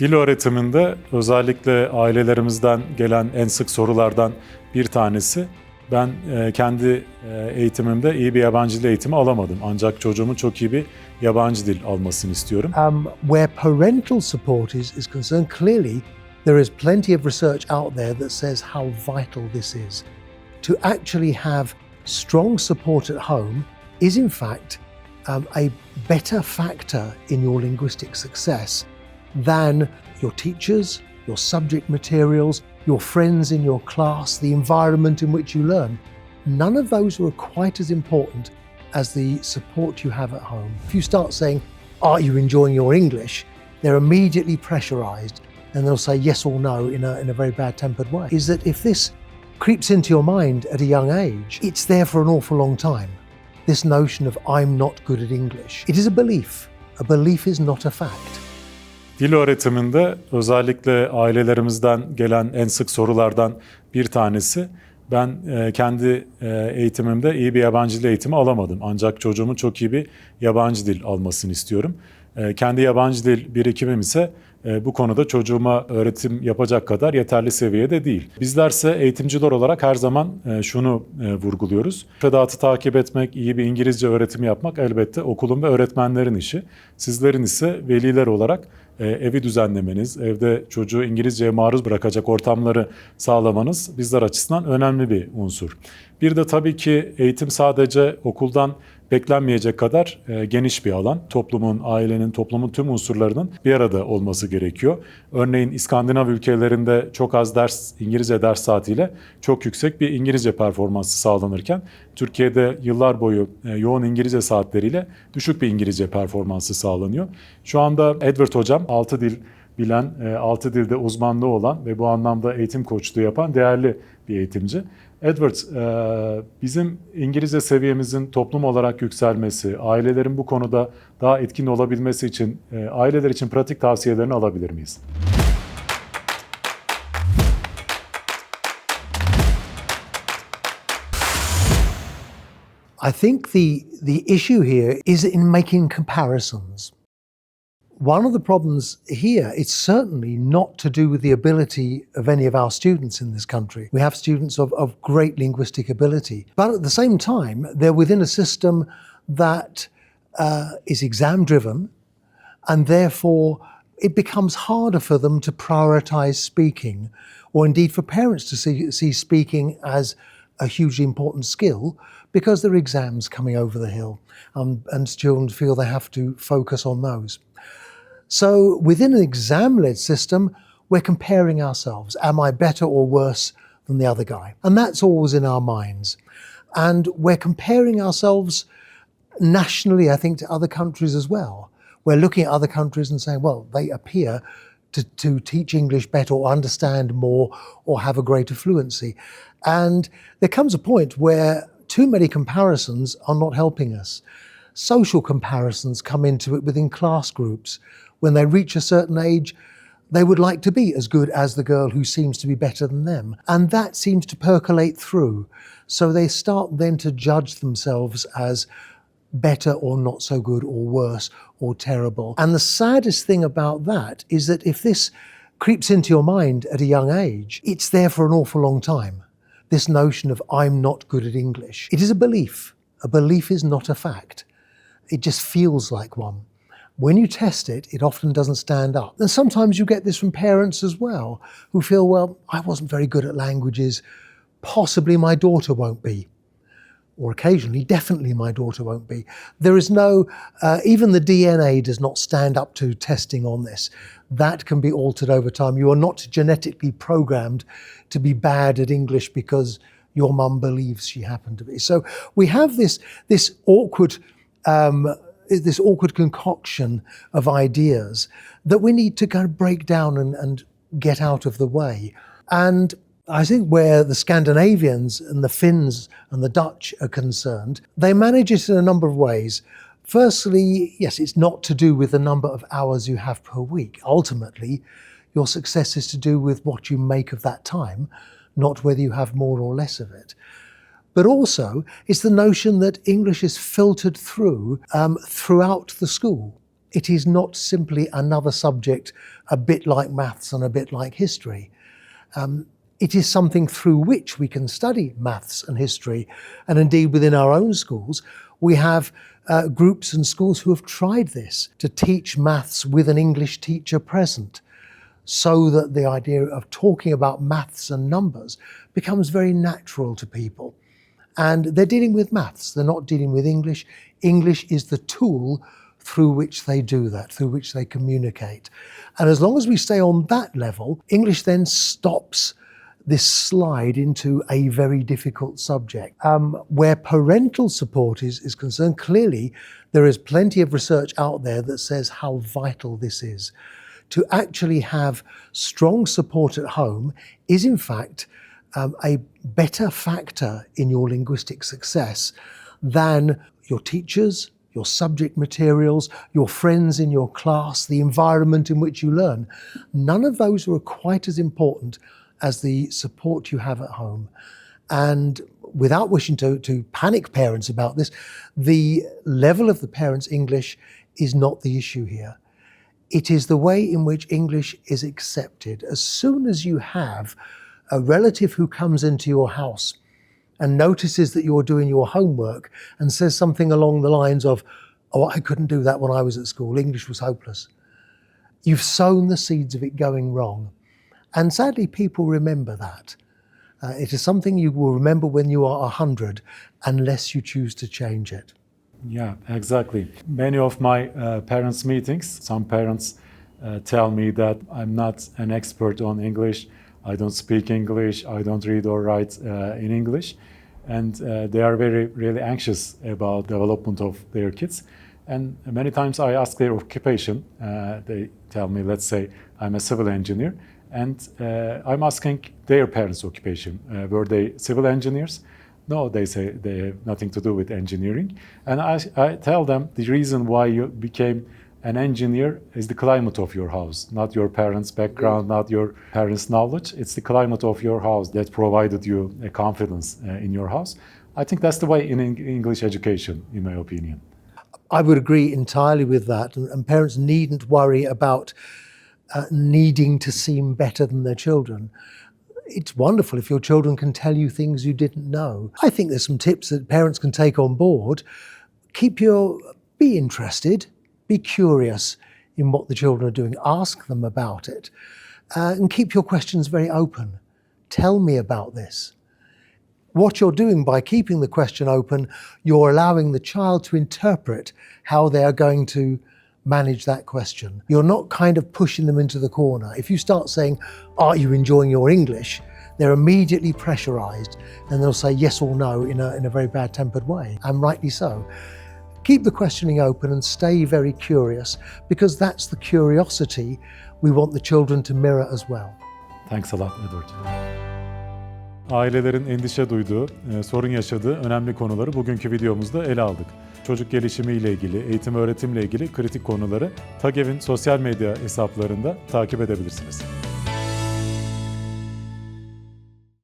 Dil öğretiminde özellikle ailelerimizden gelen en sık sorulardan bir tanesi, ben kendi eğitimimde iyi bir yabancı dil eğitimi alamadım. Ancak çocuğumun çok iyi bir yabancı dil almasını istiyorum. Where parental support is concerned, clearly there is plenty of research out there that says how vital this is. To actually have strong support at home is in fact a better factor in your linguistic success than your teachers, your subject materials, your friends in your class, the environment in which you learn. None of those are quite as important as the support you have at home. If you start saying, "Are you enjoying your English?" they're immediately pressurized and they'll say yes or no in a very bad-tempered way. Is that if this creeps into your mind at a young age, it's there for an awful long time. This notion of "I'm not good at English." It is a belief. A belief is not a fact. Dil öğretiminde özellikle ailelerimizden gelen en sık sorulardan bir tanesi, ben kendi eğitimimde iyi bir yabancı dil eğitimi alamadım. Ancak çocuğumun çok iyi bir yabancı dil almasını istiyorum. Kendi yabancı dil birikimim ise bu konuda çocuğuma öğretim yapacak kadar yeterli seviyede değil. Bizlerse eğitimciler olarak her zaman şunu vurguluyoruz. Müfredatı takip etmek, iyi bir İngilizce öğretimi yapmak elbette okulun ve öğretmenlerin işi. Sizlerin ise veliler olarak evi düzenlemeniz, evde çocuğu İngilizceye maruz bırakacak ortamları sağlamanız bizler açısından önemli bir unsur. Bir de tabii ki eğitim sadece okuldan beklenmeyecek kadar geniş bir alan. Toplumun, ailenin, toplumun tüm unsurlarının bir arada olması gerekiyor. Örneğin İskandinav ülkelerinde çok az İngilizce ders saatiyle çok yüksek bir İngilizce performansı sağlanırken Türkiye'de yıllar boyu yoğun İngilizce saatleriyle düşük bir İngilizce performansı sağlanıyor. Şu anda Edward hocam 6 dil bilen, 6 dilde uzmanlığı olan ve bu anlamda eğitim koçluğu yapan değerli bir eğitimci. Edward, bizim İngilizce seviyemizin toplum olarak yükselmesi, ailelerin bu konuda daha etkin olabilmesi için aileler için pratik tavsiyelerini alabilir miyiz? I think the issue here is in making comparisons. One of the problems here is certainly not to do with the ability of any of our students in this country. We have students of great linguistic ability, but at the same time, they're within a system that is exam-driven, and therefore it becomes harder for them to prioritize speaking, or indeed for parents to see speaking as a hugely important skill, because there are exams coming over the hill, and children feel they have to focus on those. So within an exam-led system, we're comparing ourselves. Am I better or worse than the other guy? And that's always in our minds. And we're comparing ourselves nationally, I think, to other countries as well. We're looking at other countries and saying, well, they appear to teach English better or understand more or have a greater fluency. And there comes a point where too many comparisons are not helping us. Social comparisons come into it within class groups. When they reach a certain age, they would like to be as good as the girl who seems to be better than them. And that seems to percolate through. So they start then to judge themselves as better or not so good or worse or terrible. And the saddest thing about that is that if this creeps into your mind at a young age, it's there for an awful long time. This notion of "I'm not good at English." It is a belief. A belief is not a fact. It just feels like one. When you test it, it often doesn't stand up. And sometimes you get this from parents as well, who feel, well, I wasn't very good at languages. Possibly my daughter won't be. Or occasionally, definitely my daughter won't be. There is no, even the DNA does not stand up to testing on this. That can be altered over time. You are not genetically programmed to be bad at English because your mum believes she happened to be. So we have this awkward concoction of ideas that we need to kind of break down and get out of the way. And I think where the Scandinavians and the Finns and the Dutch are concerned, they manage it in a number of ways. Firstly, yes, it's not to do with the number of hours you have per week. Ultimately, your success is to do with what you make of that time, not whether you have more or less of it. But also, it's the notion that English is filtered throughout the school. It is not simply another subject, a bit like maths and a bit like history. It is something through which we can study maths and history. And indeed, within our own schools, we have groups and schools who have tried this, to teach maths with an English teacher present, so that the idea of talking about maths and numbers becomes very natural to people. And they're dealing with maths, they're not dealing with English. English is the tool through which they do that, through which they communicate. And as long as we stay on that level, English then stops this slide into a very difficult subject. Where parental support is concerned, clearly there is plenty of research out there that says how vital this is. To actually have strong support at home is in fact a better factor in your linguistic success than your teachers, your subject materials, your friends in your class, the environment in which you learn. None of those are quite as important as the support you have at home. And without wishing to panic parents about this, the level of the parents' English is not the issue here. It is the way in which English is accepted. As soon as you have a relative who comes into your house and notices that you're doing your homework and says something along the lines of, "Oh, I couldn't do that when I was at school, English was hopeless," you've sown the seeds of it going wrong. And sadly, people remember that. It is something you will remember when you are 100, unless you choose to change it. Yeah, exactly. Many of my parents' meetings, some parents tell me that I'm not an expert on English, I don't speak English, I don't read or write in English, and they are really anxious about the development of their kids. And many times I ask their occupation. They tell me, let's say, I'm a civil engineer, and I'm asking their parents' occupation. Were they civil engineers? No, they say they have nothing to do with engineering. And I tell them the reason why you became an engineer is the climate of your house, not your parents' background, not your parents' knowledge. It's the climate of your house that provided you a confidence in your house. I think that's the way in English education, in my opinion. I would agree entirely with that. And parents needn't worry about needing to seem better than their children. It's wonderful if your children can tell you things you didn't know. I think there's some tips that parents can take on board. Be interested, be curious in what the children are doing, ask them about it, and keep your questions very open. Tell me about this. What you're doing by keeping the question open, you're allowing the child to interpret how they are going to manage that question. You're not kind of pushing them into the corner. If you start saying, "Are you enjoying your English?" they're immediately pressurized and they'll say yes or no in a very bad-tempered way, and rightly so. Keep the questioning open and stay very curious, because that's the curiosity we want the children to mirror as well. Thanks a lot, Edward. Ailelerin endişe duyduğu, sorun yaşadığı önemli konuları bugünkü videomuzda ele aldık. Çocuk gelişimiyle ilgili, eğitim öğretimle ilgili kritik konuları TAGEV'in sosyal medya hesaplarında takip edebilirsiniz.